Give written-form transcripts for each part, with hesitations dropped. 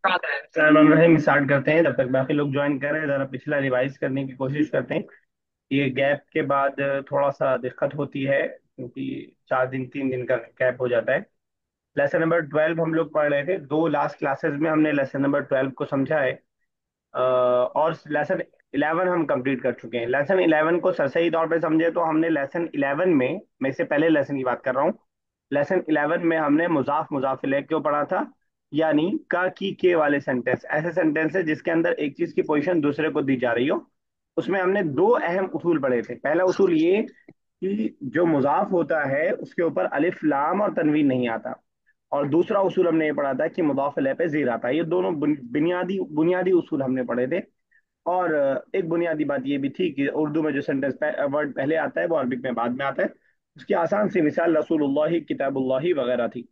हम स्टार्ट करते हैं। जब तक बाकी लोग ज्वाइन कर रहे हैं, जरा पिछला रिवाइज करने की कोशिश करते हैं। ये गैप के बाद थोड़ा सा दिक्कत होती है, क्योंकि 4 दिन 3 दिन का गैप हो जाता है। लेसन नंबर 12 हम लोग पढ़ रहे थे। दो लास्ट क्लासेस में हमने लेसन नंबर 12 को समझा है। और लेसन 11 हम कंप्लीट कर चुके हैं। लेसन 11 को सही तौर पे समझे तो हमने लेसन 11 में, मैं इससे पहले लेसन की बात कर रहा हूँ। लेसन 11 में हमने मुजाफ मुजाफ इलैह क्यों पढ़ा था, यानी का की के वाले सेंटेंस, ऐसे सेंटेंस है जिसके अंदर एक चीज की पोजीशन दूसरे को दी जा रही हो। उसमें हमने दो अहम उसूल पढ़े थे। पहला उसूल ये कि जो मुजाफ होता है उसके ऊपर अलिफ लाम और तनवीन नहीं आता। और दूसरा उसूल हमने ये पढ़ा था कि मुदाफ इलैह पे जीर आता है। ये दोनों बुनियादी बुनियादी उसूल हमने पढ़े थे। और एक बुनियादी बात ये भी थी कि उर्दू में जो सेंटेंस वर्ड पहले आता है वो अरबिक में बाद में आता है। उसकी आसान सी मिसाल रसूलुल्लाह किताबुल्लाह वगैरह थी।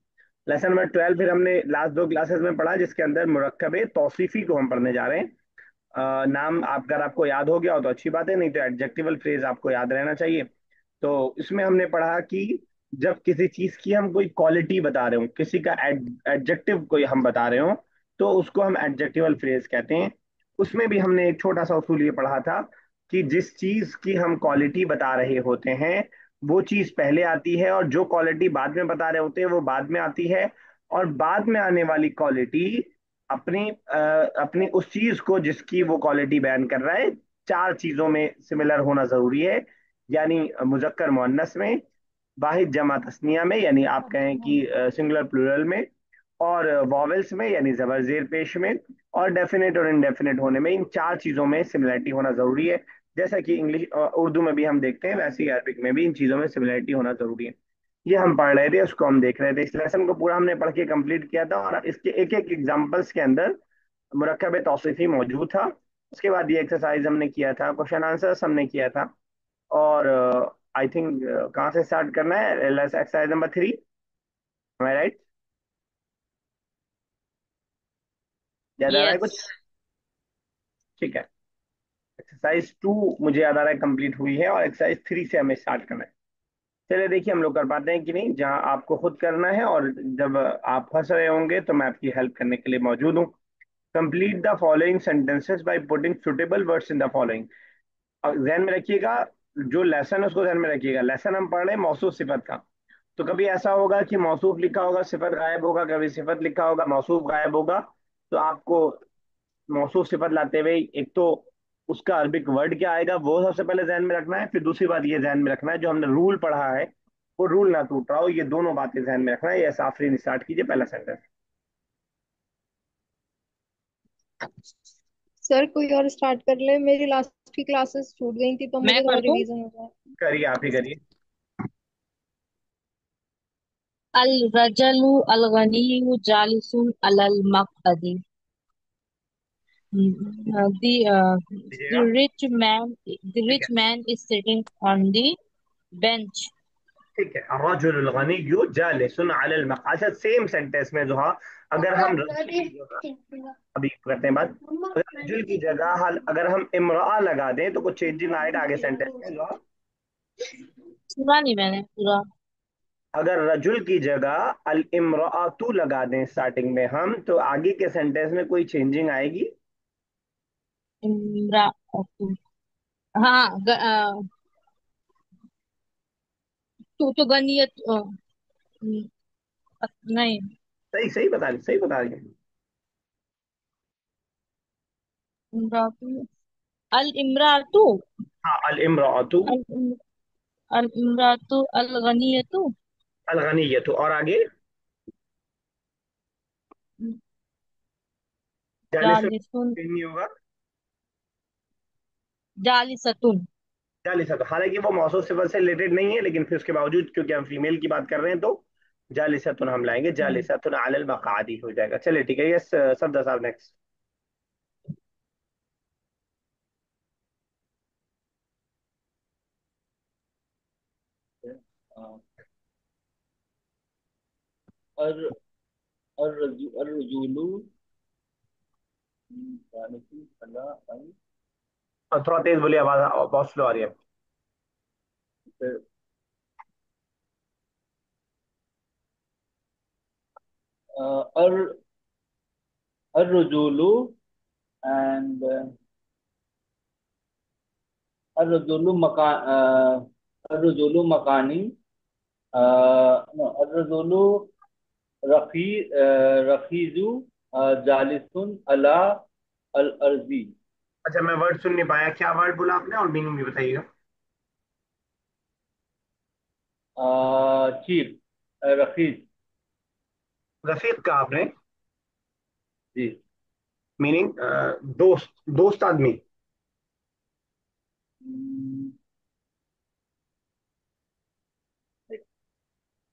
लेसन नंबर 12 फिर हमने लास्ट दो क्लासेस में पढ़ा, जिसके अंदर मुरक्कब तौसीफी को हम पढ़ने जा रहे हैं। नाम अगर आपको याद हो गया हो तो अच्छी बात है, नहीं तो एडजेक्टिवल फ्रेज आपको याद रहना चाहिए। तो इसमें हमने पढ़ा कि जब किसी चीज की हम कोई क्वालिटी बता रहे हो, किसी का एडजेक्टिव कोई हम बता रहे हो, तो उसको हम एडजेक्टिवल फ्रेज कहते हैं। उसमें भी हमने एक छोटा सा उसूल ये पढ़ा था कि जिस चीज की हम क्वालिटी बता रहे होते हैं वो चीज पहले आती है, और जो क्वालिटी बाद में बता रहे होते हैं वो बाद में आती है। और बाद में आने वाली क्वालिटी अपनी उस चीज को जिसकी वो क्वालिटी बयान कर रहा है, चार चीजों में सिमिलर होना जरूरी है। यानी मुजक्कर मुअन्नस में, वाहिद जमा तस्निया में यानी आप कहें कि सिंगुलर प्लूरल में, और वॉवेल्स में यानी जबर जेर पेश में, और डेफिनेट और इनडेफिनेट होने में, इन चार चीजों में सिमिलरिटी होना जरूरी है। जैसा कि इंग्लिश उर्दू में भी हम देखते हैं, वैसे ही अरबिक में भी इन चीजों में सिमिलरिटी होना जरूरी है। ये हम पढ़ रहे थे, उसको हम देख रहे थे। इस लेसन को पूरा हमने पढ़ के कंप्लीट किया था, और इसके एक एक एग्जांपल्स के अंदर मुरक्कब तौसीफी मौजूद था। उसके बाद ये एक्सरसाइज हमने किया था, क्वेश्चन आंसर्स हमने किया था। और आई थिंक कहाँ से स्टार्ट करना है, एक्सरसाइज नंबर 3, राइट? याद आ रहा है यस। कुछ? ठीक है। एक्सरसाइज 2 मुझे याद आ रहा है कंप्लीट हुई है, और एक्सरसाइज 3 से हमें स्टार्ट करना है। चलिए देखिए हम लोग कर पाते हैं कि नहीं। जहां आपको खुद करना है, और जब आप फंस रहे होंगे तो मैं आपकी हेल्प करने के लिए मौजूद हूँ। Complete the following sentences by putting suitable words in the following. ध्यान में रखिएगा, जो लेसन है उसको ध्यान में रखिएगा। लेसन हम पढ़ रहे हैं मौसूफ सिफत का। तो कभी ऐसा होगा कि मौसूफ लिखा होगा सिफत गायब होगा, कभी सिफत लिखा होगा मौसूफ गायब होगा। तो आपको मौसूफ सिफत लाते हुए एक तो उसका अरबिक वर्ड क्या आएगा वो सबसे पहले ध्यान में रखना है। फिर दूसरी बात ये ध्यान में रखना है जो हमने रूल पढ़ा है वो रूल ना टूट रहा हो। ये दोनों बातें ध्यान में रखना है। ये आफरीन स्टार्ट कीजिए पहला सेंटेंस। सर कोई और स्टार्ट कर ले, मेरी लास्ट की क्लासेस छूट गई थी तो मैं मुझे कर थोड़ा दूं। रिवीजन हो जाए। करिए, आप ही करिए। अल रजलु अल गनियु जालिसुन अलल मक़अदी। The लीजिएगा। ठीक है। rich man is sitting on the bench. ठीक है। अर्रजुल गनिय्यु जालिसुन अलल मक़आद। अच्छा, सेम सेंटेंस में जो हा, अगर हम रजुल की जगह, अभी करते हैं बात। अगर रजुल की जगह अगर हम इमरा लगा दें तो कुछ चेंजिंग आएगा आगे सेंटेंस में जो हा? सुना नहीं मैंने पूरा। अगर रजुल की जगह अल इमरातु लगा दें स्टार्टिंग में हम, तो आगे के सेंटेंस में कोई चेंजिंग आएगी? इमरा हाँ तू तो गनीयत नहीं। सही सही बता रही, सही बता रही है। इमरातु अल इमरातु हाँ, अल इमरातु अल अल इमरातु अल गनीयतु अल गनियतु, और आगे जालिसुन जालिसुन नहीं होगा। जालिसतुन। जालिसतु, हालांकि वो मौसूफ सिफत से रिलेटेड नहीं है, लेकिन फिर उसके बावजूद क्योंकि हम फीमेल की बात कर रहे हैं तो जालिसतुन हम लाएंगे। हम्म, जालिसतुन अलल मकादी हो जाएगा। चलिए ठीक है। यस सब साहब नेक्स्ट। और थोड़ा तेज बोलिए, आवाज बहुत स्लो आ रही है। अर्रजुलु एंड अर्रजुलु अर्रजुलु मकानी, अर्रजुलु रफी रफीजु जालिसुन अला अल अर्जी। अच्छा, मैं वर्ड सुन नहीं पाया, क्या वर्ड बोला आपने और मीनिंग भी बताइएगा। चीफ, रफीज। रफीक का आपने जी। मीनिंग दोस्त, दोस्त आदमी। हम्म,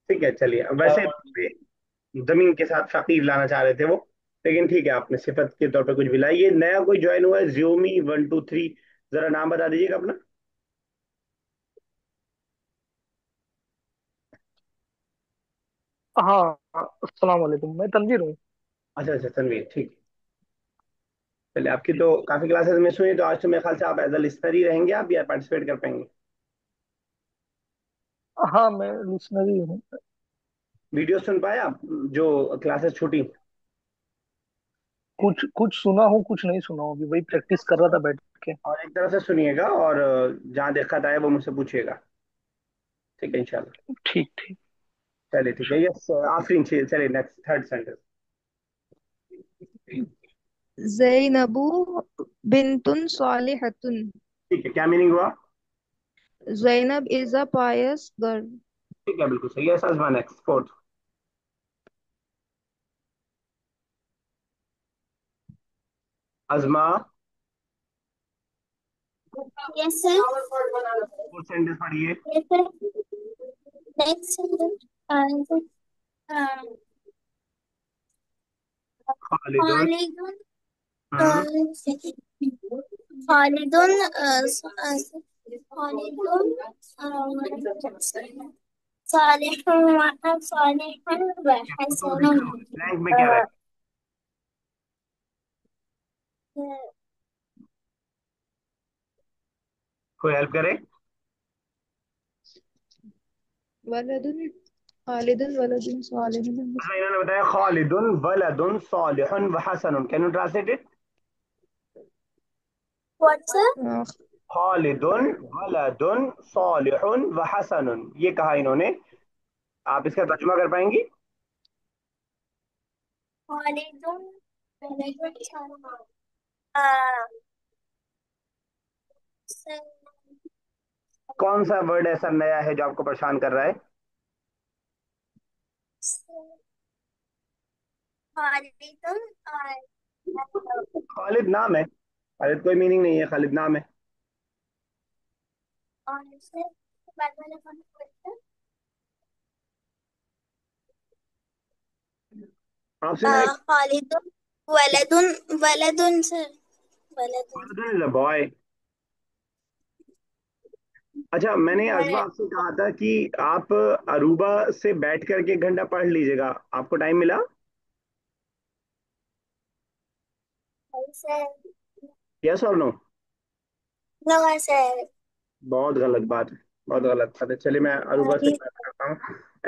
ठीक है, चलिए। क्या वैसे word? जमीन के साथ फकीर लाना चाह रहे थे वो, लेकिन ठीक है, आपने सिफत के तौर पे कुछ भी लाई। ये नया कोई ज्वाइन हुआ है, जियोमी 123, जरा नाम बता दीजिएगा अपना। हाँ हाँ, अस्सलाम वालेकुम, मैं तनवीर हूँ। अच्छा अच्छा, तनवीर, ठीक। चलिए, आपकी तो काफी क्लासेस मिस हुई, तो आज तो मेरे ख्याल से आप एज अ लिस्टर ही रहेंगे आप, या पार्टिसिपेट कर पाएंगे। हाँ, मैं लिसनर ही हूँ। वीडियो सुन पाए आप जो क्लासेस छूटी। कुछ कुछ सुना हूँ, कुछ नहीं सुना हूँ, अभी वही प्रैक्टिस कर रहा था बैठ के। और एक तरह से सुनिएगा, और जहाँ दिक्कत आए वो मुझसे पूछिएगा। ठीक है, इंशाल्लाह। ठीक ठीक। चलिए, ठीक है, यस आफरीन, चलिए नेक्स्ट थर्ड सेंटेंस। ज़ैनबु बिन्तुन सालिहतुन। ठीक है, क्या मीनिंग हुआ। Zainab is a pious girl. ठीक है, बिल्कुल सही है। Sajma, next fourth. Azma, Yes, sir. Fourth sentence पढ़िए। Yes, sir. Next sentence. Um, खालिदुन। Khalidun. हम्म। Khalidun. Khalidun. Salihun wa salihun wa तो hasanun. लिखा हुआ है ब्लैंक में, क्या रहे। कोई हेल्प करे। वलदुन खालिदुन वलदुन सालिहुन। अच्छा, इन्होंने बताया खालिदुन वलदुन सालिहुन व हसनुन, can you translate it. What's up? हाँ, खालिदुन वलदुन सालिहुन व हसनुन, ये कहा इन्होंने। आप इसका तर्जुमा कर पाएंगी। Khalidun. Uh, कौन सा वर्ड ऐसा नया है जो आपको परेशान कर रहा है। Khalidun. खालिद नाम है, खालिद कोई मीनिंग नहीं है, खालिद नाम है। और से बाद वाला कौन सा। आपसे मैंने, खालिदुन वलदुन वलदुन सर वलदुन खालिद इज अ बॉय। अच्छा, मैंने अजमा आपसे कहा था कि आप अरूबा से बैठ करके एक घंटा पढ़ लीजिएगा, आपको टाइम मिला। सर। यस और नो। No sir. बहुत गलत बात है, बहुत गलत बात है। चलिए, मैं अरूबा से अभी बात करता हूँ।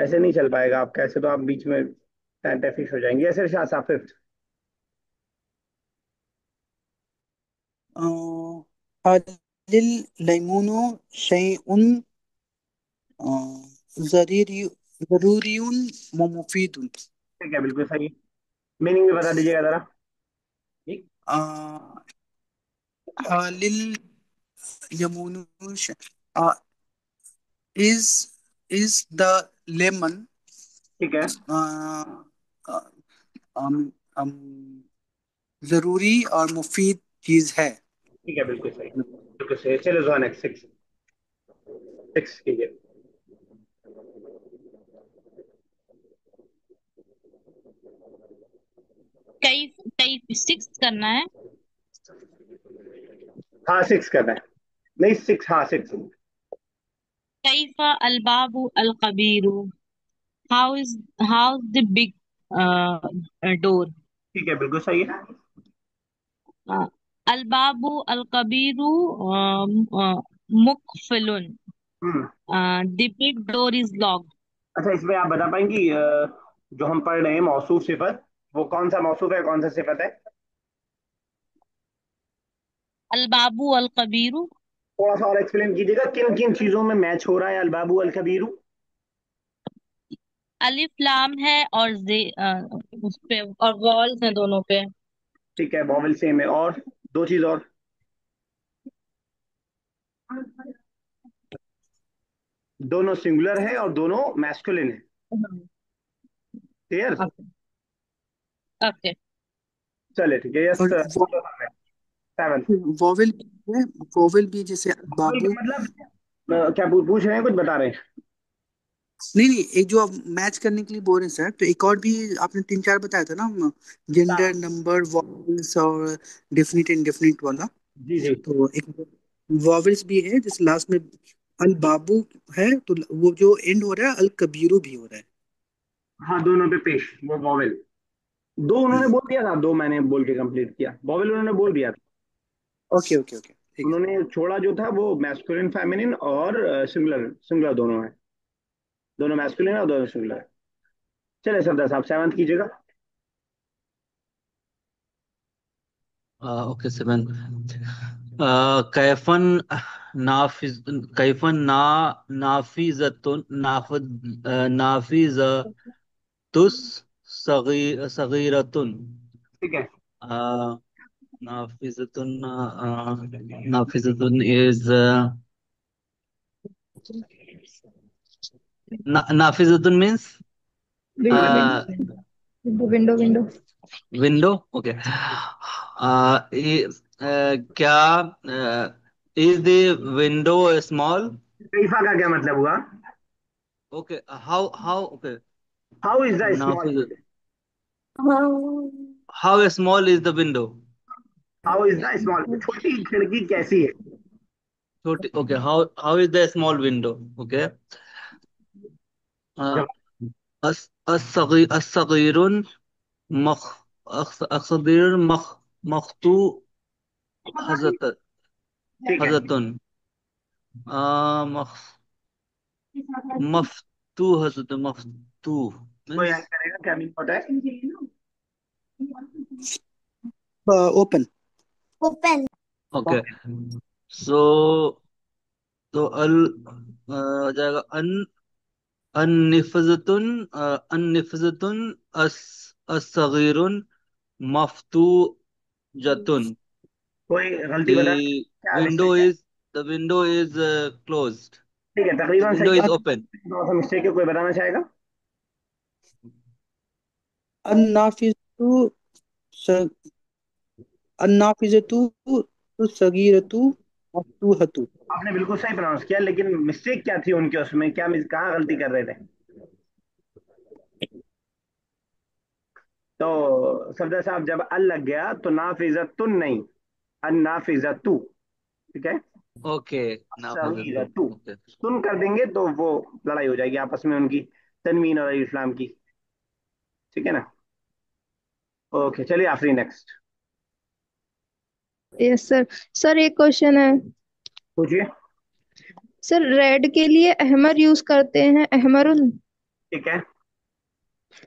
ऐसे नहीं चल पाएगा आपका, ऐसे तो आप बीच में टाइम पे फिश हो जाएंगे। ऐसे शाह साहब फिफ्थ। हालिल लैमुनु शैउन ज़रीरी ज़रूरियुन व मुफीदुन। ठीक है, बिल्कुल सही। मीनिंग भी बता दीजिएगा जरा। अ, हालिल यमुनु इज इज द लेमन ठीक है, जरूरी और मुफीद चीज है। ठीक है, बिल्कुल सही, बिल्कुल सही। चलो जो नेक्स्ट सिक्स, सिक्स कीजिए। कई कई सिक्स करना है। हाँ, सिक्स करना है। नहीं, सिक्स, हाँ सिक्स। कैफा अलबाबु अलकबीरु। How is how the big door. ठीक है, बिल्कुल सही है। अलबाबु अलकबीरु मुकफिलुन। हम्म। The big door is locked. अच्छा, इसमें आप बता पाएंगी जो हम पढ़ रहे हैं मौसूफ सिफत, वो कौन सा मौसूफ है, कौन सा सिफत है। अल बाबू अल कबीरू। थोड़ा सा और एक्सप्लेन कीजिएगा, किन किन चीजों में मैच हो रहा है अलबाबू अल कबीरू? अलिफ लाम है और उस पे और वॉल्स हैं दोनों पे। ठीक है, वॉवल सेम है। और दो चीज और, दोनों सिंगुलर है और दोनों मैस्कुलिन है। क्लियर? Okay okay. चले ठीक है, यस। और सेवन। वोवेल है, वोवेल भी जैसे वॉवल बाबू। का मतलब क्या पूछ रहे हैं, कुछ बता रहे हैं? नहीं नहीं, एक जो आप मैच करने के लिए बोल रहे हैं सर, तो एक और भी आपने तीन चार बताया था ना, जेंडर, नंबर, वॉवेल्स और डेफिनिट इंडेफिनिट वाला। जी जी। तो एक वॉवेल्स भी है, जैसे लास्ट में अल बाबू है, तो वो जो एंड हो रहा है अल कबीरू भी हो रहा है। हाँ, दोनों पे पेश वो वॉवल। दो उन्होंने हम्म। बोल दिया था, दो मैंने बोल के कंप्लीट किया। वॉवल उन्होंने बोल दिया था। ओके ओके ओके, ठीक है। उन्होंने छोड़ा जो था वो मैस्कुलिन फेमिनिन और सिंगुलर, सिंगुलर दोनों है। दोनों मैस्कुलिन और दोनों सिंगुलर। चले सरदार साहब, सेवंथ कीजिएगा। Okay seven. कैफन नाफिज कैफन ना नाफिजतुन नाफिजतुस सगीरतुन। ठीक है। uh, नाफिजतुन नाफिजतुन इज नाफिजतुन means window window window window. Window. Okay. क्या इज द विंडो स्मॉल? कैफा का क्या मतलब हुआ? Okay, how okay. How is the small? नाफिज how small is the window? How is the small, छोटी खिड़की कैसी है? छोटी। Okay, how is the small window? Okay. जवाब। असगीरुन मख असगीर मख्तू हजत ठीक है। हजतुन मख मफ्तू हजत मफ्तू कोई मीन्स। याद करेगा क्या मीन होता है? ओपन। ओपन। ओके। सो तो हो जाएगा अननिफजतुन अननिफजतुन अस असगीरुन मफ्तू जतुन। कोई गलती बता, The क्या window मिस्टेक है? is the window is closed. ठीक है, The तकरीबन window सही है। is open. थोड़ा सा मिस्टेक है, कोई बताना चाहेगा? अन्नाफिजतु स- अन्नाफिजतु सगीरतु मफ्तूहतु। आपने बिल्कुल सही प्रोनाउंस किया, लेकिन मिस्टेक क्या थी उनके उसमें, क्या कहाँ गलती कर रहे थे? तो सफदर साहब, जब अल लग गया तो नाफिजतुन नहीं, अन नाफिजतु। ठीक है। Okay. Now for the two. सगीरतु। Okay. तुन कर देंगे तो वो लड़ाई हो जाएगी आपस में उनकी, तनवीन और इस्लाम की। ठीक है ना? ओके, चलिए आखिरी नेक्स्ट। Yes sir. सर एक क्वेश्चन है। पूछिए। सर रेड के लिए अहमर यूज करते हैं, अहमरुन। ठीक है।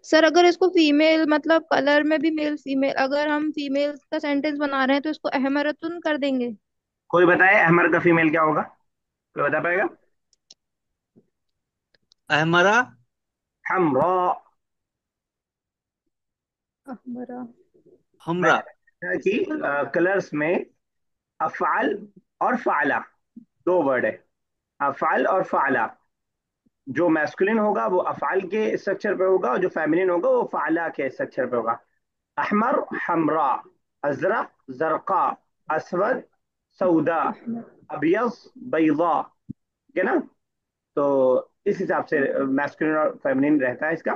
सर अगर इसको फीमेल मतलब कलर में भी मेल फीमेल, अगर हम फीमेल का सेंटेंस बना रहे हैं तो इसको अहमरतुन कर देंगे। कोई बताए अहमर का फीमेल क्या होगा? कोई बता पाएगा? हमारा हमरा। अहमरा। हमरा। मैंने बताया कि कलर्स में अफआल और फाला, दो वर्ड है। अफआल और फाला। जो मैस्कुलिन होगा वो अफआल के स्ट्रक्चर पे होगा, और जो फेमिनिन होगा वो फाला के स्ट्रक्चर पे होगा। अहमर हमरा, अजरक जरका, असवद सऊदा, अबियस बैदा। ठीक है ना? तो इस हिसाब से मैस्कुलिन और फेमिनिन रहता है इसका।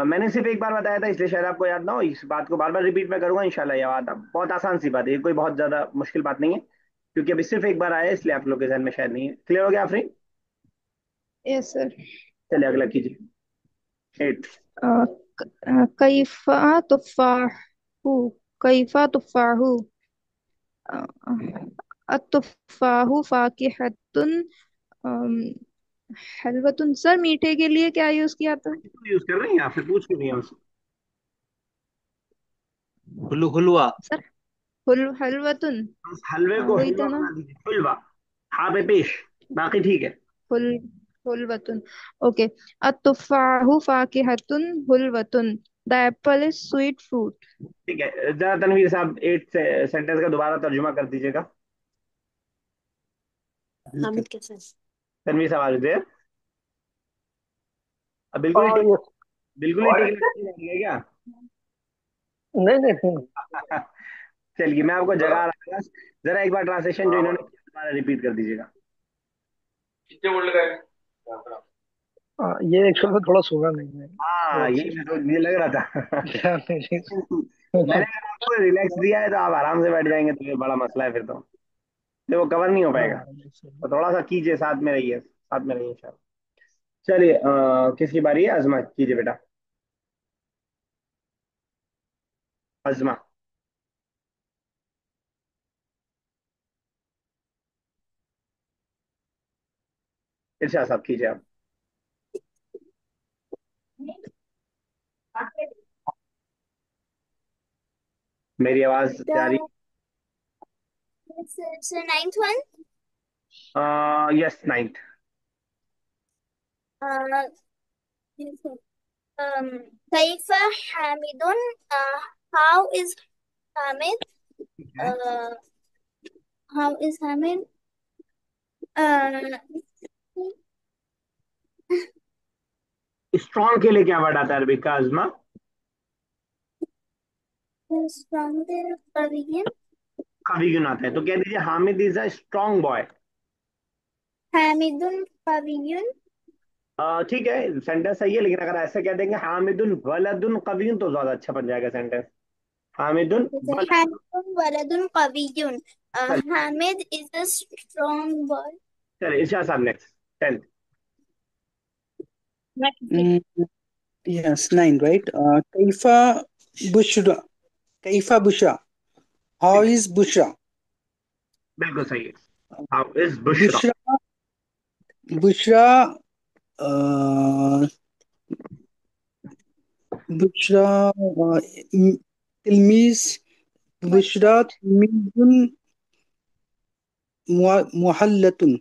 मैंने सिर्फ एक बार बताया था, इसलिए शायद आपको याद ना हो। इस बात को बार बार रिपीट मैं करूंगा इंशाल्लाह। ये बात बहुत आसान सी बात है, ये कोई बहुत ज्यादा मुश्किल बात नहीं है, क्योंकि अभी सिर्फ एक बार आया है, इसलिए आप लोग के जहन में शायद नहीं है। क्लियर हो गया आफरीन? Yes sir. चलिए अगला कीजिए। एट। कैफा तुफाहु। कैफा तुफाहु। अतुफाहु फाकिहतुन। अम, हलवतुन। सर मीठे के लिए क्या यूज किया था? यूज कर रही हैं, आपसे पूछ क्यों रही हैं हमसे? हुलवा। सर हलवतुन। बस हलवे हाँ को वही हलवा था ना। बना दीजिए, हुलवा। हाँ पे पेश, बाकी ठीक है। हुल हुलवतुन। ओके। अतुफाहु फाकिहतुन हुलवतुन। The apple is sweet fruit. ठीक है, जरा तनवीर साहब 8 सेंटेंस का दोबारा तर्जुमा कर दीजिएगा। हामिद तनवीर साहब आज देर, अब बिल्कुल ही हाँ ठीक, ये। बिल्कुल ही ठीक लगने है क्या? नहीं नहीं नहीं। चलिए मैं आपको जगा रहा था, जरा एक बार ट्रांसलेशन जो इन्होंने किया दोबारा रिपीट कर दीजिएगा। ये एक्चुअल में थोड़ा सुना नहीं है हाँ और यही मैं तो, ये लग रहा था। ध्यान नहीं। मैंने अगर आपको रिलैक्स दिया है तो आप आराम से बैठ जाएंगे, तो ये बड़ा मसला है फिर तो वो कवर नहीं हो पाएगा। हाँ तो थोड़ा सा कीजिए, साथ में रहिए शायद। चलिए किसकी बारी है? अजमा कीजिए बेटा, अजमा। इरशाद साहब कीजिए आप। मेरी आवाज जा रही? The it's the ninth one. Yes, ninth. Uh, um, Kaifa Hamidun. How is Hamid? Uh, how is Hamid? Uh, strong के लिए क्या वर्ड आता है अरबी का अजमा? is from the pavilion. कवियुन आता है, तो कह दीजिए Hamid is a strong boy. Hamidun pavilion. ठीक है, सेंटेंस सही है, लेकिन अगर ऐसे कह देंगे हामिदुन वलदुन कवियुन तो ज्यादा अच्छा बन जाएगा सेंटेंस। हामिदुन वलद। Hamidun waladun qawiyun. चलिए, Hamid is a strong boy. चलिए इरशाद साहब next, 10th। Yes, nine, right? Bushra. Kaifa Bushra. How ठीक है, is Bushra? बिल्कुल सही है। How is Bushra? Bushra. Bushra. Uh, Bushra. Tilmiz. One Bushra. point. Tilmizun. Muhallatun.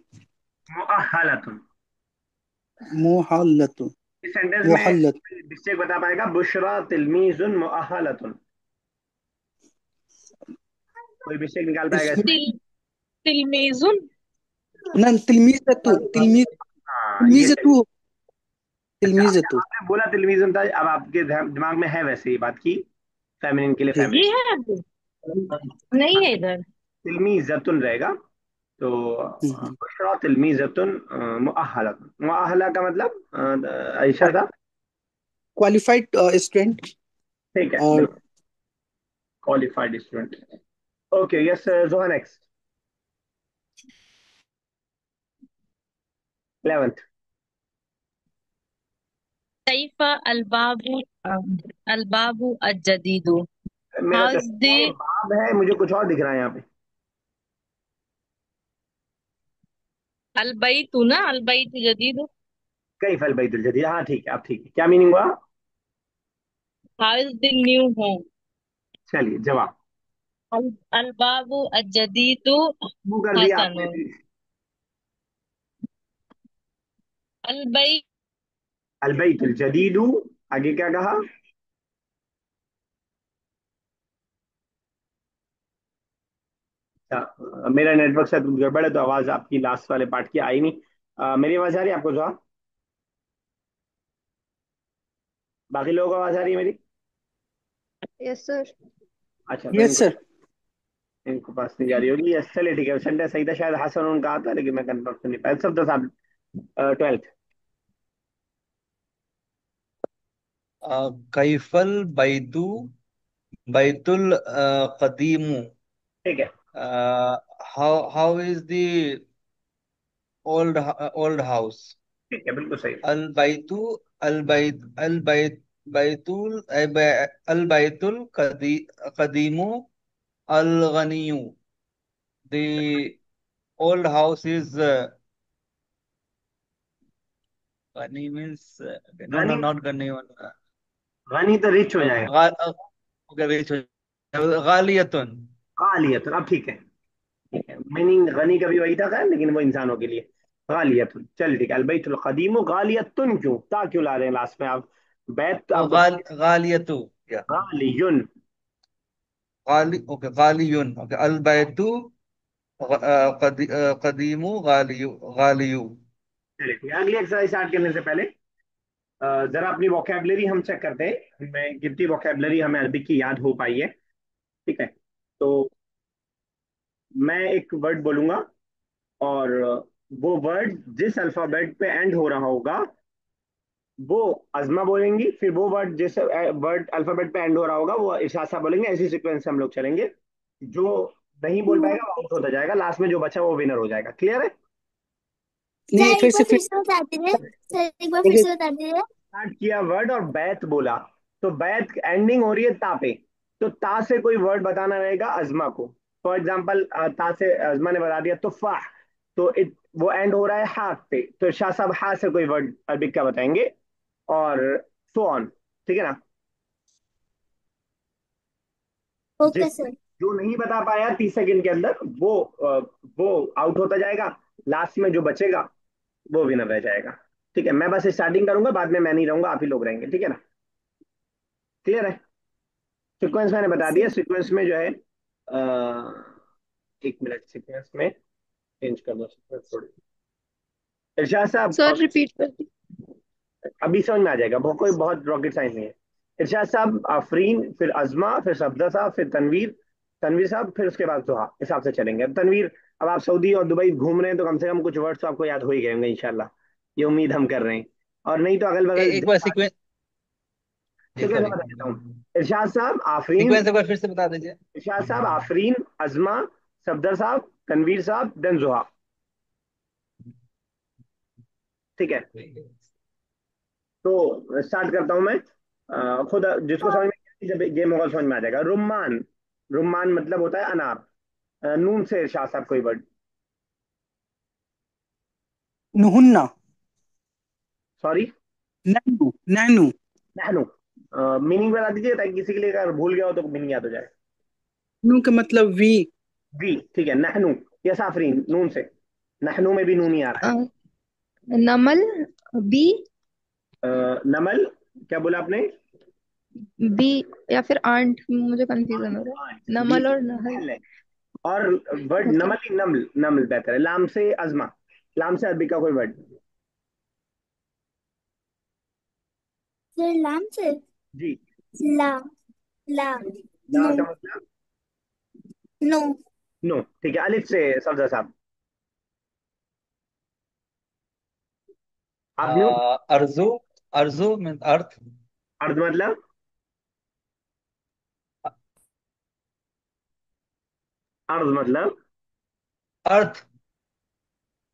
मुअहलतुन। Muhallatun. इस sentence में Muhallat. मिस्टेक बता पाएगा? बुशरा तिलमीजुन मुअहलतुन, कोई मिस्टेक निकाल पाएगा इसमें इसमें? तिल तिलमेजुन। ना तिलमीजतु. हाँ ये सही। तिलमीजतु. अच्छा, तिलमीजतु. आपने बोला तिलमीजुन था, अब आपके दिमाग में है वैसे ही बात की, फेमिनिन के लिए जी ये फेमिनिन, है अभी नहीं है इधर। तिलमीजतुन रहेगा। तो जी. बुशरा तिलमीजतुन मुअहलतुन, मुअहला का मतलब आयशा था। Qualified student. ठीक है, और बिल्कुल क्वालिफाइड स्टूडेंट। ओके यस, जोहा नेक्स्ट, 11th। कैफा अलबाबु अलबाबु अजदीदु। मेरा हाउ इज द तस्वीर में बाब है, मुझे कुछ और दिख रहा है यहाँ पे। अलबैतु ना अलबैतु जदीदु। कई फल बैतुल जदीद, हाँ ठीक है, अब ठीक है, क्या मीनिंग हुआ? How is the new home. चलिए जवाब। अलबाबु अजदीदु वो कर दिया आपने हसनुन। भी। अलबै अलबैतुल जदीदु, आगे क्या कहा? मेरा नेटवर्क शायद गड़बड़ है, तो आवाज आपकी लास्ट वाले पार्ट की आई नहीं। मेरी आवाज आ रही है आपको जो? बाकी लोगों को आवाज आ रही है मेरी? Yes sir. अच्छा, तो यस इनको सर. इनको पास नहीं जा रही होगी। यस चलिए ठीक है, सेंटेंस सही था शायद, हसन उनका आता, लेकिन मैं कंफर्म नहीं पाया। सब तो साहब 12th। कैफल बैतु बैतुल कदीमु। ठीक है, how is the old house. ठीक है, बिल्कुल सही। अल बैतु अल बैत बैतुल अल बैतुल कदीमु अल गनियु। द ओल्ड हाउस इज गनी मीन्स नो नो गनी, नॉट गनी। गनी तो रिच हो जाएगा। ओके गालियतुन। गालियतुन, अब ठीक है, ठीक है। मीनिंग गनी का भी वही था खैर, लेकिन वो इंसानों के लिए। गालियतुन, चल ठीक है। अलबैतुल कदीम गालियतुन, क्यों ता क्यों ला रहे हैं लास्ट में आप? बैत तो तो आपको गालियतु, क्या? गालियुन। गाली, ओके, गालियुन, ओके। अल बैतु कदीमु गालियु, गालियु। चलिए ठीक है, अगली एक्सरसाइज स्टार्ट करने से पहले जरा अपनी वोकेबलरी हम चेक करते हैं, हमें कितनी वोकेबलरी हमें अरबिक की याद हो पाई है। ठीक है, तो मैं एक वर्ड बोलूंगा, और वो वर्ड जिस अल्फाबेट पे एंड हो रहा होगा वो अजमा बोलेंगी, फिर वो वर्ड जिस वर्ड अल्फाबेट पे एंड हो रहा होगा वो इरशाद साहब बोलेंगे। ऐसी सीक्वेंस से हम लोग चलेंगे। जो नहीं बोल पाएगा वो आउट होता जाएगा, लास्ट में जो बचा वो विनर हो जाएगा। क्लियर है? नहीं, सर फिर एक से बार फिर फिर से बता दीजिए, सर एक बार फिर देखिए। से बता दीजिए। स्टार्ट किया वर्ड और बैत बोला, तो बैत एंडिंग हो रही है ता पे, तो ता से कोई वर्ड बताना रहेगा अजमा को। फॉर एग्जाम्पल ता से अजमा ने बता दिया तुफाह, तो वो एंड हो रहा है हा पे, तो शाह साहब हा से कोई वर्ड अरबिक का बताएंगे, और सो ऑन। ठीक है ना? जिस ओके सर। जो नहीं बता पाया 30 सेकंड के अंदर वो आउट होता जाएगा, लास्ट में जो बचेगा वो विनर रह जाएगा। ठीक है, मैं बस स्टार्टिंग करूंगा, बाद में मैं नहीं रहूंगा, आप ही लोग रहेंगे। ठीक है ना? क्लियर है? सीक्वेंस मैंने बता दिया। सर सीक्वेंस में जो है, एक मिनट, सीक्वेंस में चेंज कर दो सीक्वेंस थोड़ी। इरशाद साहब सर रिपीट कर दी। अभी समझ में आ जाएगा, कोई बहुत रॉकेट साइंस नहीं है। इरशाद साहब आफरीन, फिर अजमा, फिर सफदर साहब, फिर तनवीर, तनवीर साहब, फिर उसके बाद जोहा, हिसाब से चलेंगे। अब तनवीर, अब आप सऊदी और दुबई घूम रहे हैं तो कम से कम कुछ वर्ड्स तो आपको याद हो ही गए होंगे इंशाल्लाह, ये उम्मीद हम कर रहे हैं। और नहीं तो अगल बगल एक बार सीक्वेंस, जी सीक्वेंस सॉरी, बता देता हूँ। इरशाद साहब आफरीन, सीक्वेंस एक बार फिर से बता दीजिए। इरशाद साहब आफरीन, अजमा, सफदर साहब, तनवीर साहब, देन जोहा। ठीक है, तो स्टार्ट करता हूं मैं। खुद जिसको समझ में नहीं आती, जब ये मुगल समझ में आ जाएगा। रुम्मान, रुम्मान मतलब होता है अनार। नून से शाह साहब कोई वर्ड। नुहुन्ना। सॉरी, नैनू। नैनू। नहनु। मीनिंग बता दीजिए ताकि किसी के लिए अगर भूल गया हो तो मीनिंग याद हो जाए। नू का मतलब वी। वी, ठीक है, नहनु। या साफरीन, नून से। नहनु में भी नून ही आ रहा अ, नमल, बी, है। नमल, क्या बोला आपने? बी या फिर आंट, मुझे कंफ्यूजन हो रहा आठ, है, बी नमल से और नहल। नहल है। और वर्ड ओके। नमल ही, नमल, नमल बेहतर है। लाम से अजमा, लाम से अरबी का कोई वर्ड। सर लाम से। जी। ला, ला, ला नो, का मतलब नो। नो, ठीक है। अलिफ से सफदर साहब, आप न्यू। अर्जु, अर्जु मीन अर्थ। अर्ध मतलब, अर्ध मतलब अर्थ,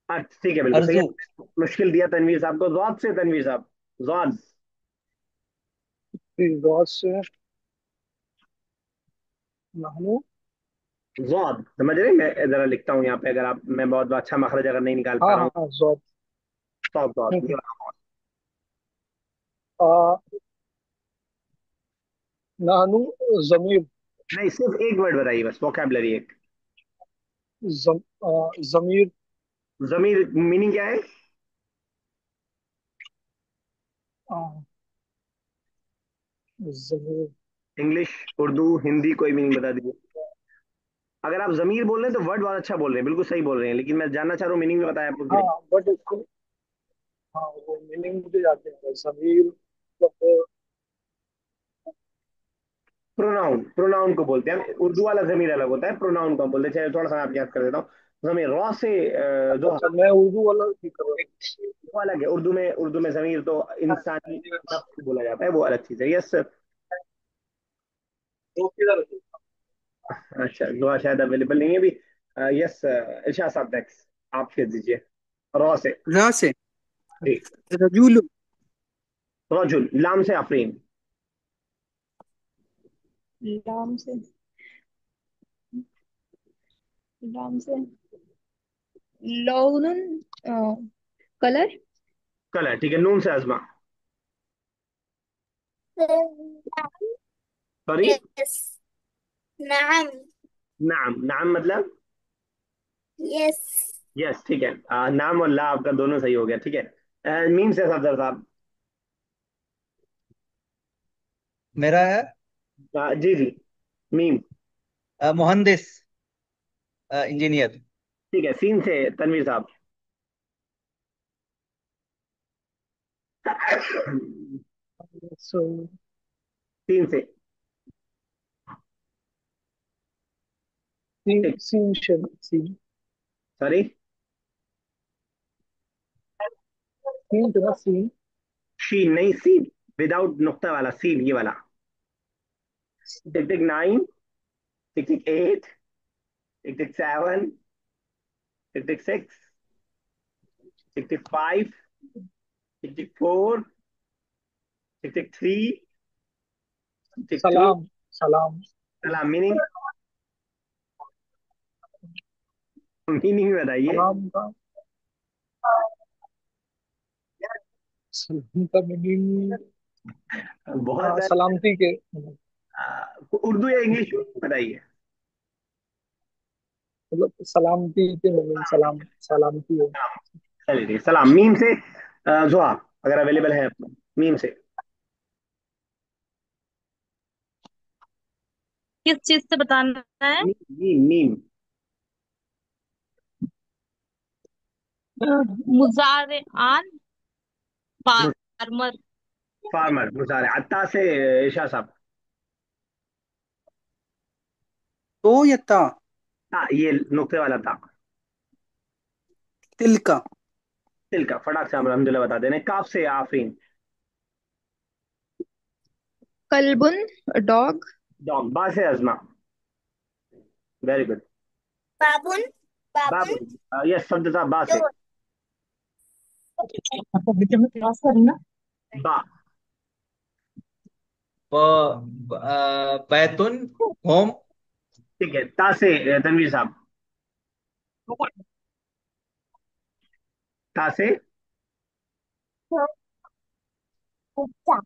अर्थ, ठीक है, बिल्कुल सही है। अर्जु। मुश्किल दिया तनवीर साहब को। जॉद से तनवीर साहब, जॉद। गॉड से नहनु। जॉद समझ रहे हैं? मैं जरा लिखता हूँ यहाँ पे, अगर आप, मैं बहुत अच्छा मखरज अगर नहीं निकाल पा हाँ रहा हाँ हूँ। हाँ, जॉब। जॉद, जॉद हम्म, ये हम्म। वाला। आ, नहनु, जमीर। नहीं, सिर्फ एक वर्ड बताइए बस, वोकैबलरी एक। जमीर। जमीर मीनिंग क्या है? आ, जमीर। इंग्लिश, उर्दू, हिंदी, कोई मीनिंग बता दीजिए। अगर आप जमीर बोल रहे हैं तो वर्ड बहुत अच्छा बोल रहे हैं, बिल्कुल सही बोल रहे हैं, लेकिन मैं जानना चाह रहा हूँ मीनिंग भी बताया आपको कि हाँ, नहीं। बट इसको, हाँ वो मीनिंग मुझे याद नहीं है जमीर मतलब। प्रोनाउन, प्रोनाउन को बोलते हैं हम। उर्दू वाला जमीर अलग होता है, प्रोनाउन को हम बोलते हैं। चलिए थोड़ा सा मैं आपको याद कर देता हूँ। जमीर रॉ से अच्छा दोहा, अच्छा, मैं उर्दू वाला ही कर रहा वो अलग है। उर्दू में, उर्दू में जमीर तो इंसानी नफ्स बोला जाता है, वो अलग चीज है। Yes sir. हूँ। अच्छा, दोहा शायद अवेलेबल नहीं है अभी। यस, इरशाद साहब नेक्स्ट, आप कह दीजिए रॉ से। र से जी। रजूलु। रजुल, लाम से अफरीन। लाम से, लाम से लौनुन, कलर। कलर, ठीक है। नून से अजमा। सर नाम। सॉरी, यस, नाम। नाम, नाम मतलब? यस। यस, ठीक है। नाम और ला आपका दोनों सही हो गया, ठीक है। मीम से सफदर साहब। मेरा है जी जी, मीम। मोहंदिस, इंजीनियर। ठीक है, सीन से तनवीर साहब। So, सीन से। scene, ठीक। scene, scene, sorry. scene to the scene. शीन नहीं, सीन। विदाउट नुक्ता वाला सीन, ये वाला। टिक tick 9, tick tick 8, tick tick 7, tick tick 6, tick tick 5, tick tick 4, टिक टिक 3, टिक 2। Salam, salam, सलाम मीनिंग, मीनिंग बताइए। salam का सलाम का मीनिंग बहुत सारे। सलामती के। उर्दू या इंग्लिश में बताइए। मतलब सलामती के मीनिंग सलाम सलामती है। चलिए ठीक है, सलाम मीम से। जुहा, अगर अवेलेबल है मीम से। किस चीज से बताना है? मीम मीम मीम। मुजारे आन, फार्मर। फार्मर, मुसारे अत्ता से। ईशा साहब। तो या ता? ये नुक्ते वाला था। तिल का। तिल का, फटाक से हम अलहमदुल्ला बता देने। काफ से आफरीन। कल्बुन, डॉग। डॉग, बा से अजमा। Very good. बाबुन। बाबू। बाबुन। यस, शब्द था बा से। डोर। क्लास करना। बा। बैतुन, होम। ठीक है, ता से तनवीर साहब। ता से कुत्ता।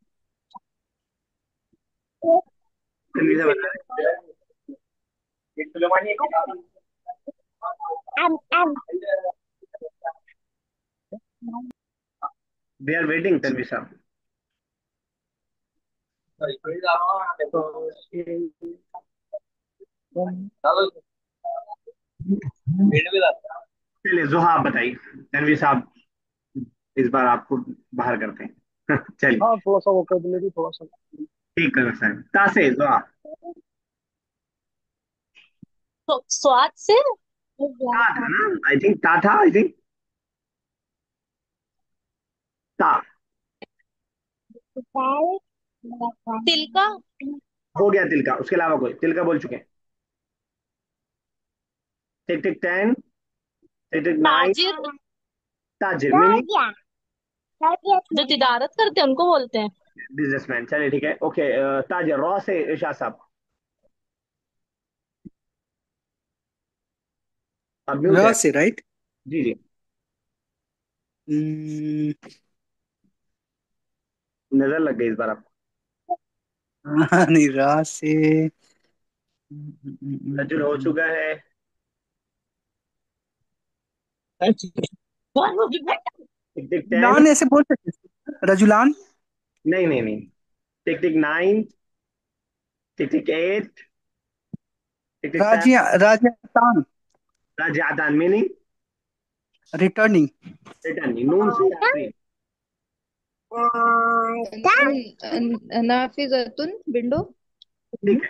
तनवीर साहब बता रहे। Um. They are waiting Tanveer साहब। तो ये चलिए जुहा आप बताइए। तनवीर साहब, इस बार आपको बाहर करते हैं। चलिए। हाँ थोड़ा सा वोकेबुलरी थोड़ा सा। ठीक है सर, ता से जुहा। तो स्वाद से। ता था ना? आई थिंक ता था, आई थिंक। ता। तिल का। हो गया तिल का, उसके अलावा कोई तिल का बोल चुके हैं। टिक टिक 10, टिक टिक 9। ताजिर। ताजिर हो मीनिंग गया। हो गया। जो तिजारत करते हैं उनको बोलते हैं। बिजनेसमैन। चलिए ठीक है, ओके। ताजिर, रॉ से इरशाद साहब। अब म्यूट र है। से, राइट? जी जी। नजर लग गई इस बार आपको। हाँ, नहीं, रा से। रजुल हो चुका है। टिक टिक 10। रजुलान ऐसे बोल सकते हैं, रजुलान। नहीं नहीं नहीं। Tick tick 9, tick tick 8, tick tick 7। राजिया, राजस्थान। राजादान मीनिंग रिटर्निंग। रिटर्न, नून से आखिरी। नाफिजतुन, विंडो। ठीक है।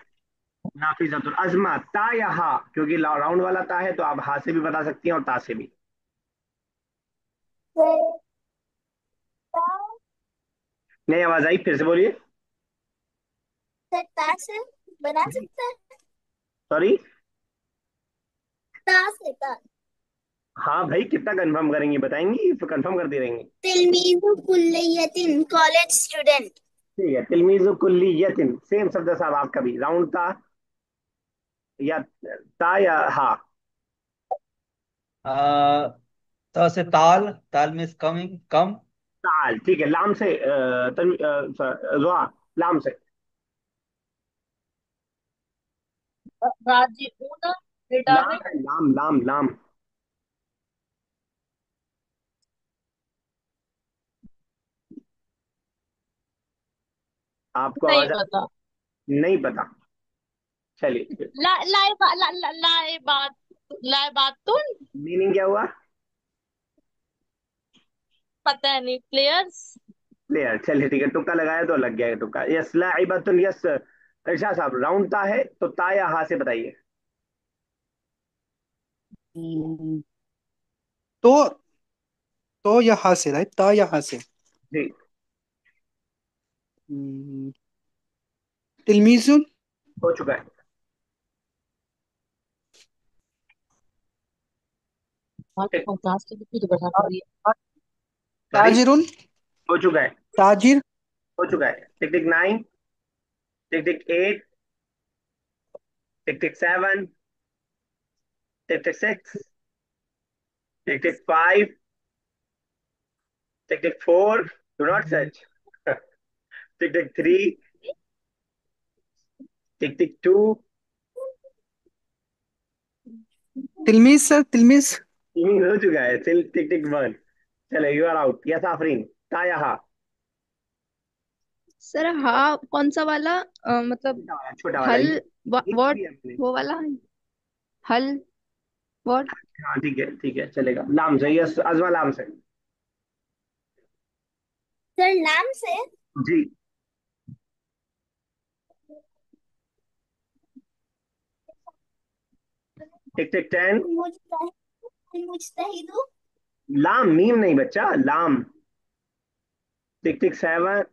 नाफिजतुल अजमा, ता या हा? क्योंकि राउंड वाला ता है तो आप हा से भी बता सकती हैं और ता से भी। नई आवाज आई, फिर से बोलिए। ता से बना सकता है। सॉरी। ता से ता। हाँ भाई, कितना कंफर्म करेंगी, बताएंगी फिर कंफर्म कर दे रहेंगी। तिलमीज़ु कुल्लियतिन, कॉलेज स्टूडेंट। ठीक है, तिलमीज़ु कुल्लियतिन, सेम शब्द साहब आपका भी। राउंड था या ता या हा? त से ताल, ताल मीन्स कमिंग, कम। ताल, ठीक है। लाम से जुआ, लाम से। राजीव रिटावे। लाम है, लाम लाम लाम। आपको नहीं आवाज पता। नहीं पता? चलिए ठीक है। ला लाए बा, ला, ला, लाए बात लाए बातुन। मीनिंग क्या हुआ? पता नहीं, प्लेयर्स। प्लेयर। चलिए ठीक है, तुक्का लगाया तो लग गया तुक्का। Yes, लाइबातुन, yes. इरशाद साहब, राउंड ता है तो ता या हा से बताइए। हम्म, तो यहाँ से, राइट, ता यहाँ से। जी। हम्म, तिलमीजुन। हो चुका है। और टिक। 50 की भी तो बढ़ा रही सॉरी। ताजिरुन। हो चुका है। ताजिर। हो चुका है। Tick tick 9, tick tick 8, tick tick 7, tick tick 6, tick tick 5, tick tick 4, do not such. Tick tick 3, tick tick 2। तिलमीज सर, तिलमीज। हो चुका है। Tick tick 1। चलो, you are out. Yes Afreen, ता या हा? सर हाँ, कौन सा वाला? मतलब छोटा वाला, छोटा वाला हल, ये। लिखा व्हाट, भी है हमने। वो वाला हल, व्हाट? हाँ ठीक है, ठीक है, चलेगा। लाम से, यस अजमा, लाम से। सर नाम से। जी। टिक टिक 10। मुजतहिदु। लाम, मीम नहीं बच्चा, लाम। टिक टिक 7।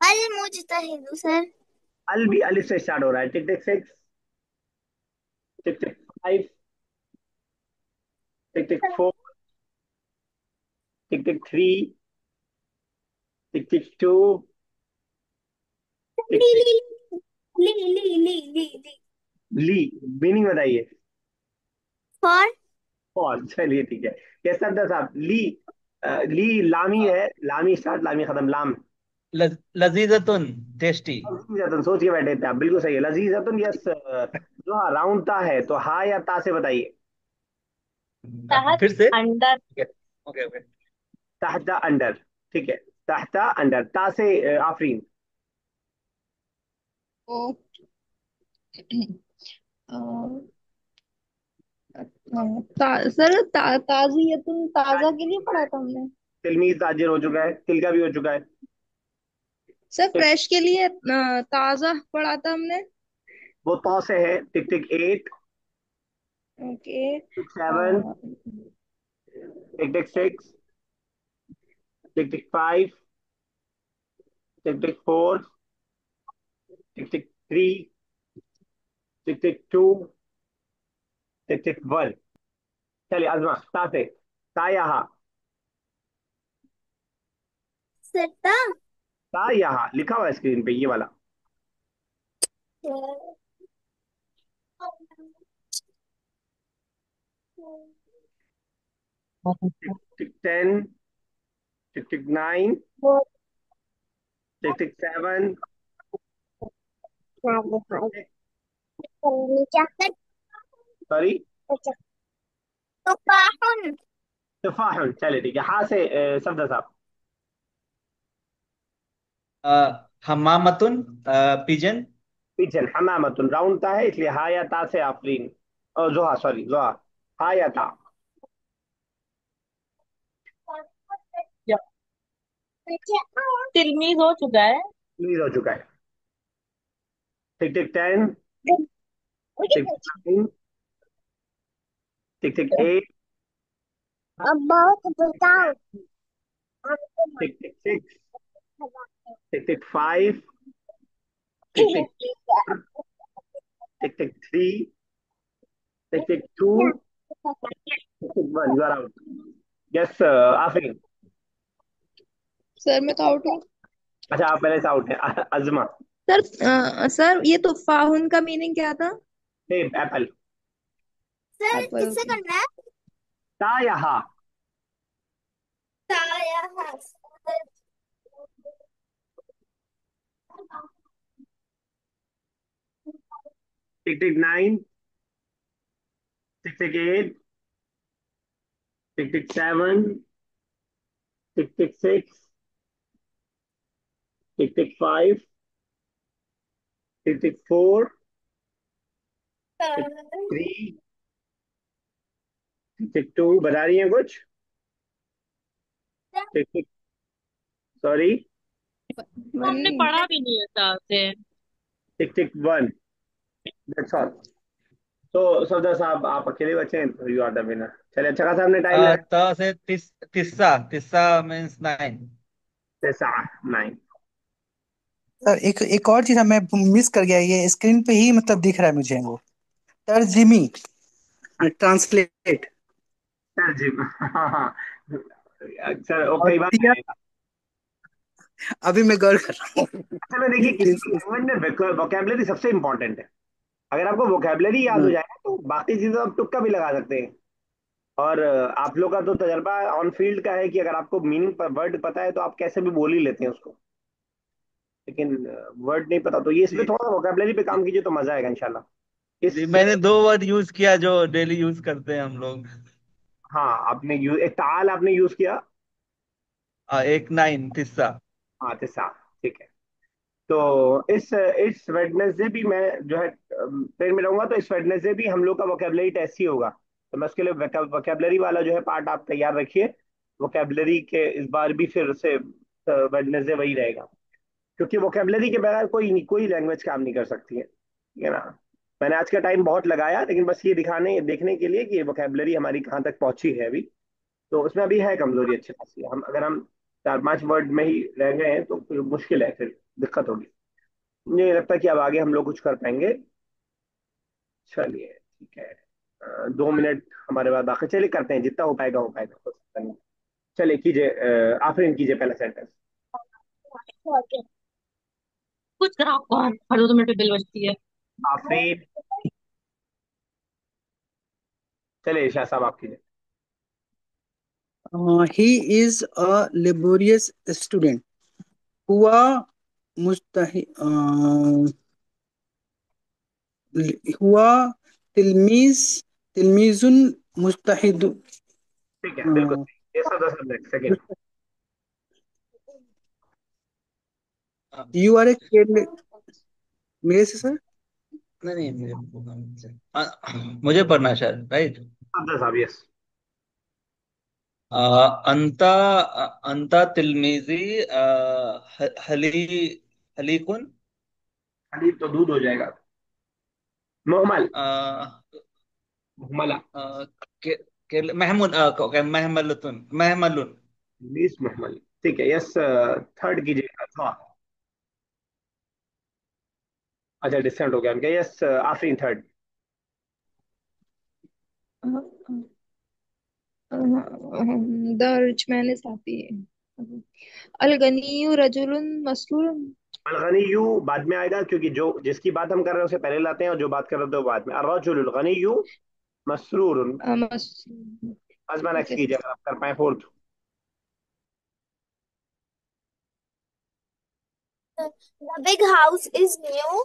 अल मुजतहिदु सर। अल भी अलिफ से स्टार्ट हो रहा है। Tick tick 6, tick tick 5, tick tick 4, टिक टिक 3, टिक टिक 2, टिक ली टिक। ली ली ली ली ली ली ली। ली। मीनिंग बताइए। फॉर। और चलिए ठीक है। कैसा था साहब? ली। ली लामी है, लामी स्टार्ट, लामी खत्म, लाम। लजीजतुन, टेस्टी। लजीजतन, सोच के बैठे थे आप, बिल्कुल सही है। लजीजतन, यस। जो हाँ राउंड ता है तो हा या ता से बताइए। तहत फिर से। अंडर। Okay okay. तहता अंडर। ठीक है। तहता अंडर, ता से आफरीन। ओ सर ताजियतुन, ताजा के लिए पढ़ा था हमने। तिलमीज ताजिर हो चुका है, तिल का भी हो चुका है। सर टिक। फ्रेश के लिए ताजा पढ़ा था हमने। वो तौ से है। Tick tick 8, okay. टिक 7, tick tick 6, tick tick 5, tick tick 4, टिक tick 3, tick tick 2, tick tick 1। चलिए अजमा, ता से। ता या हा? सत्ता। ता या हा लिखा हुआ है स्क्रीन पे, ये वाला। टिक टिक 10, टिक टिक 9, टिक टिक 7, सॉरी, तुफाहुन। तफाहुन। चलिए ठीक है। हा से सफदर साहब। हमामतुन, पिजन। पिजन, हमामतुन, राउंड ता है इसलिए हा या ता से आफरीन। और जोहा, सॉरी जोहा। हा या ता? तिलमीज हो चुका है। प्लीज हो चुका है। टिक टिक 10, टिक टिक 9, टिक टिक 8, अब बहुत बताओ। Tick tick 6, tick tick 5, tick tick, tick tick 3, tick tick 2, tick tick 1। You are out. Yes Afreen. Sir मैं तो आउट हूँ। अच्छा, आप पहले से आउट है। अजमा। सर सर ये तुफाहुन का मीनिंग क्या था? सेब, एप्पल। सर एप्पल, किससे ओके। करना है? ता या हा? ताया है। Tick tick 9, tick tick 8, tick tick 7, tick tick 6, tick tick 5, tick tick 4, टिक 3, टिक टिक 2, बता रही हैं कुछ? टिक टिक, सॉरी, तो हमने पढ़ा भी नहीं है साहब से। टिक टिक 1, दैट्स ऑल। तो सफदर साहब आप अकेले बचे हैं, तो यू आर द विनर। चलिए, अच्छा खासा हमने टाइम लगा। त से तिस्सा तिस्सा मीन्स 9। जैसा 9। सर एक एक और चीज मैं मिस कर गया, ये स्क्रीन पे ही मतलब दिख रहा है मुझे वो तर्जीमी, ट्रांसलेट। सर जी, हाँ हाँ। सर वो और कई बार सिया, अभी मैं गौर कर रहा हूँ। असल में देखिए, किसी भी इस- लैंग्वेज में वोकेबलरी सबसे इंपॉर्टेंट है। अगर आपको वोकेबलरी याद हो जाए तो बाकी चीजें आप तुक्का भी लगा सकते हैं। और आप लोग का तो तजर्बा ऑन फील्ड का है कि अगर आपको मीनिंग पर वर्ड पता है तो आप कैसे भी बोल ही लेते हैं उसको। लेकिन वर्ड नहीं पता, तो ये इसमें जी थोड़ा वोकेबलरी पे काम कीजिए तो मजा आएगा इंशाल्लाह। जी, इससे मैंने 2 वर्ड यूज किया जो डेली यूज करते हैं हम लोग। हाँ, आपने यूज एक ताल आपने यूज किया। एक 9 तिस्सा। हाँ, तिसा। ठीक है। तो इस वेडनेसडे भी मैं जो है ट्रेन में रहूंगा, तो इस वेडनेसडे भी हम लोग का वोकेबलरी टेस्ट ही होगा। तो मैं उसके लिए वोकेबलरी वाला जो है पार्ट आप तैयार रखिए। वोकेबलरी के इस बार भी फिर से वेडनेसडे वही रहेगा, क्योंकि वोकेबलरी के बगैर कोई कोई लैंग्वेज काम नहीं कर सकती है, ठीक है ना। मैंने आज का टाइम बहुत लगाया, लेकिन बस ये दिखाने देखने के लिए कि वोकेबलरी हमारी कहाँ तक पहुंची है अभी। तो उसमें अभी है कमजोरी अच्छी खासी। हम अगर हम 4-5 वर्ड में ही रह गए हैं तो फिर मुश्किल है, फिर दिक्कत होगी। मुझे नहीं लगता कि अब आगे हम लोग कुछ कर पाएंगे। चलिए, ठीक है। 2 मिनट हमारे पास बाकी, चलिए करते हैं, जितना हो पाएगा हो पाएगा, हो सकता नहीं। चलिए कीजिए, आफरीन कीजिए पहला सेंटेंस। कुछ करा कौन, हर 2 मिनट पे बिल बजती है। आफरीन। चलिए शाह साहब आप कीजिए। He is a laborious student. हुआ मुस्तहि हुआ तिलमीज तिलमीजुन मुस्तहिद। ठीक है, बिल्कुल सही। ये सब 10 minute second. You are a care, मेरे से सर। नहीं नहीं, मुझे पढ़ना है शायद, राइट। अब्दुल साहब, यस। अंता अंता तिलमीजी हली हलीकुन। हलीब तो दूध हो जाएगा। मोहमल। मुहमला। के, महमूद महमलुन महमलुन। मिस मोहमल। ठीक है, यस। थर्ड कीजिएगा, था। अच्छा, डिस्काउंट हो गया उनका। Yes Afreen, third. The rich man is happy. अल गनियु रजुलुन मसरूर। अलगनीयू बाद में आएगा, क्योंकि जो जिसकी बात हम कर रहे हैं उसे पहले लाते हैं, और जो बात कर रहे थे वो बाद में। अर्रजुलुल गनिय्यु मसरूरुन। अजमा नेक्स्ट कीजिए अगर आप कर पाए, fourth. The big house is new.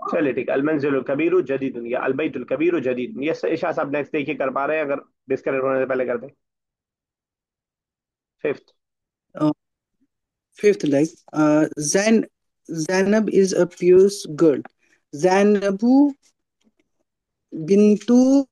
चलिए ठीक है, अलमंजिल कबीर जदीद या अलबैतुल कबीर जदीद। ये इशा साहब नेक्स्ट देखिए कर पा रहे हैं, अगर डिस्कनेक्ट होने से पहले कर दें। Fifth. Fifth like Jain Zainab is a pious girl. Zainabu bintu